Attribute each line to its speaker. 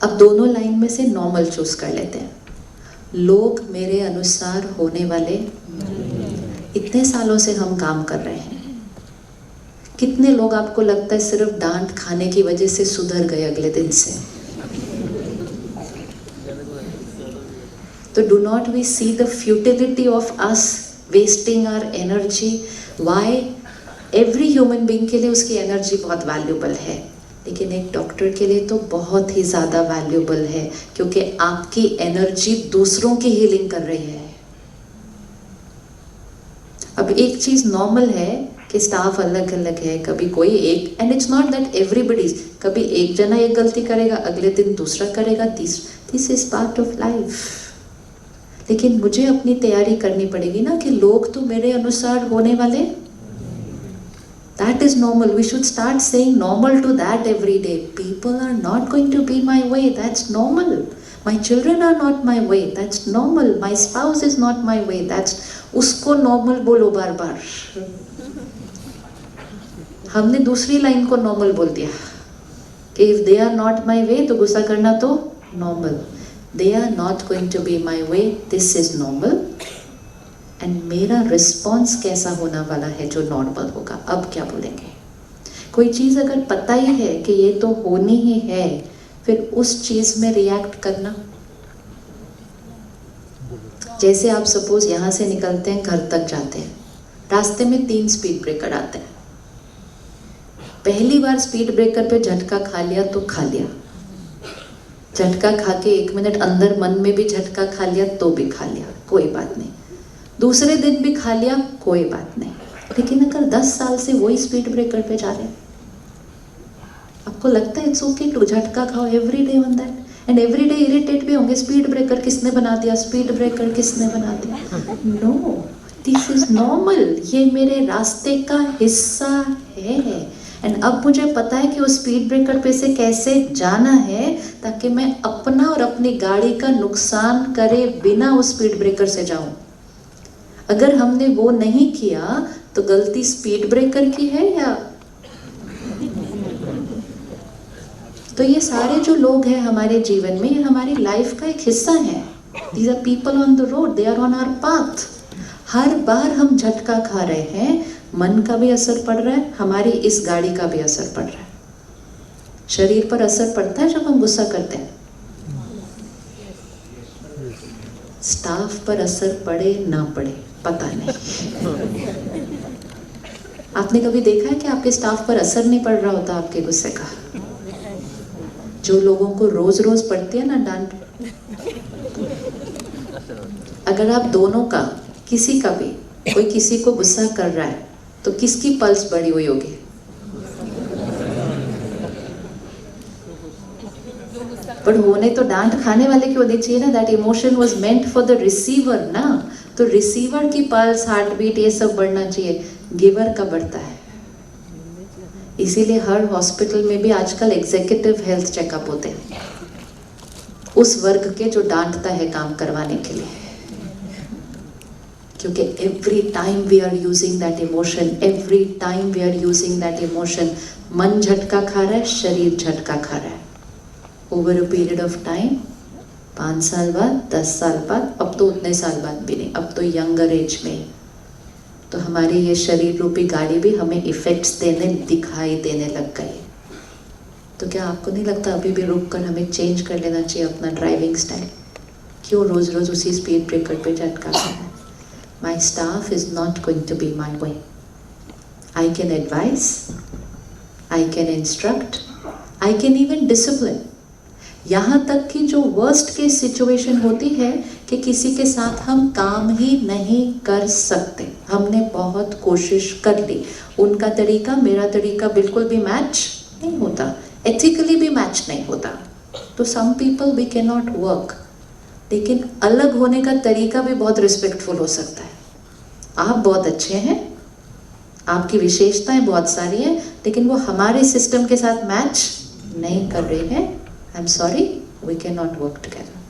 Speaker 1: अब दोनों लाइन में से नॉर्मल चूज कर लेते हैं। लोग मेरे अनुसार होने वाले। इतने सालों से हम काम कर रहे हैं, कितने लोग आपको लगता है सिर्फ डांट खाने की वजह से सुधर गए अगले दिन से? तो do not we see the futility of us wasting our energy? Why? Every human being के लिए उसकी एनर्जी बहुत वैल्यूबल है, लेकिन एक डॉक्टर के लिए तो बहुत ही ज़्यादा वैल्यूबल है, क्योंकि आपकी एनर्जी दूसरों की हीलिंग कर रही है। अब एक चीज़ नॉर्मल है कि स्टाफ अलग अलग है, कभी कोई एक, and it's not that everybody, कभी एक जना एक गलती करेगा, अगले दिन दूसरा करेगा, this is part of life. लेकिन मुझे अपनी तैयारी करनी पड़ेगी ना कि लोग तो मेरे अनुसार होने वाले। That is normal. We should start saying normal to that every day. People are not going to be my way. That's normal. My children are not my way. That's normal. My spouse is not my way. That's उसको normal बोलो बार बार। हमने दूसरी line को normal बोल दिया कि if they are not my way तो गुस्सा करना तो normal. They are not going to be my way. This is normal. And मेरा रिस्पॉन्स कैसा होना वाला है जो नॉर्मल होगा। अब क्या बोलेंगे? कोई चीज़ अगर पता ही है कि ये तो होनी ही है, फिर उस चीज़ में रिएक्ट करना। जैसे आप सपोज यहाँ से निकलते हैं, घर तक जाते हैं, रास्ते में 3 स्पीड ब्रेकर आते हैं। पहली बार स्पीड ब्रेकर पे झटका खा लिया तो खा लिया, झटका खा के 1 मिनट अंदर मन में भी झटका खा लिया तो भी खा लिया, कोई बात नहीं। दूसरे दिन भी खा लिया, कोई बात नहीं। लेकिन अगर 10 साल से वही स्पीड ब्रेकर पे जा रहे हैं, आपको लगता है इट्स ओके टू झटका खाओ every day on that, and every day irritate भी होंगे, स्पीड ब्रेकर किसने बना दिया, स्पीड ब्रेकर किसने बना दिया? नो, दिस इज नॉर्मल, ये मेरे रास्ते का हिस्सा है। एंड अब मुझे पता है कि उस स्पीड ब्रेकर पे से कैसे जाना है, ताकि मैं अपना और अपनी गाड़ी का नुकसान करे बिना उस स्पीड ब्रेकर से जाऊं। अगर हमने वो नहीं किया तो गलती स्पीड ब्रेकर की है या? तो ये सारे जो लोग हैं हमारे जीवन में, ये हमारी लाइफ का एक हिस्सा है। These are people on the road, they are on our path. हर बार हम झटका खा रहे हैं, मन का भी असर पड़ रहा है, हमारी इस गाड़ी का भी असर पड़ रहा है। शरीर पर असर पड़ता है जब हम गुस्सा करते हैं। स्टाफ पर असर पड़े ना पड़े पता नहीं। आपने कभी देखा है कि आपके स्टाफ पर असर नहीं पड़ रहा होता आपके गुस्से का? जो लोगों को रोज रोज पड़ती है ना डांट, अगर आप दोनों का, किसी का भी, कोई किसी को गुस्सा कर रहा है तो किसकी पल्स बढ़ी हुई होगी? पर होने तो डांट खाने वाले की होनी चाहिए ना। That emotion was meant for the receiver ना, तो रिसीवर की पल्स, हार्ट बीट, ये सब बढ़ना चाहिए, गिवर का बढ़ता है। इसीलिए हर हॉस्पिटल में भी आजकल एग्जीक्यूटिव हेल्थ चेकअप होते हैं, उस वर्ग के जो डांटता है काम करवाने के लिए, क्योंकि every time we are using that emotion, every time we are using that emotion. मन झटका खा रहा है, शरीर झटका खा रहा है। Over a period of time, 5 साल बाद, 10 साल बाद, अब तो उतने साल बाद भी नहीं, अब तो यंगर एज में, तो हमारी ये शरीर रूपी गाड़ी भी हमें इफेक्ट्स दिखाई देने लग गई। तो क्या आपको नहीं लगता अभी भी रुक कर हमें चेंज कर लेना चाहिए अपना ड्राइविंग स्टाइल? क्यों रोज रोज उसी स्पीड ब्रेकर पे झटका खा रहा है? My staff is not going to be my way. I can advice, I can instruct, I can even discipline. यहाँ तक कि जो वर्स्ट केस सिचुएशन होती है कि किसी के साथ हम काम ही नहीं कर सकते, हमने बहुत कोशिश कर ली, उनका तरीका मेरा तरीका बिल्कुल भी मैच नहीं होता, एथिकली भी मैच नहीं होता, तो some people we can not work. लेकिन अलग होने का तरीका भी बहुत रिस्पेक्टफुल हो सकता है। आप बहुत अच्छे हैं, आपकी विशेषताएं बहुत सारी हैं, लेकिन वो हमारे सिस्टम के साथ मैच नहीं कर रही है। I'm sorry, we cannot work together.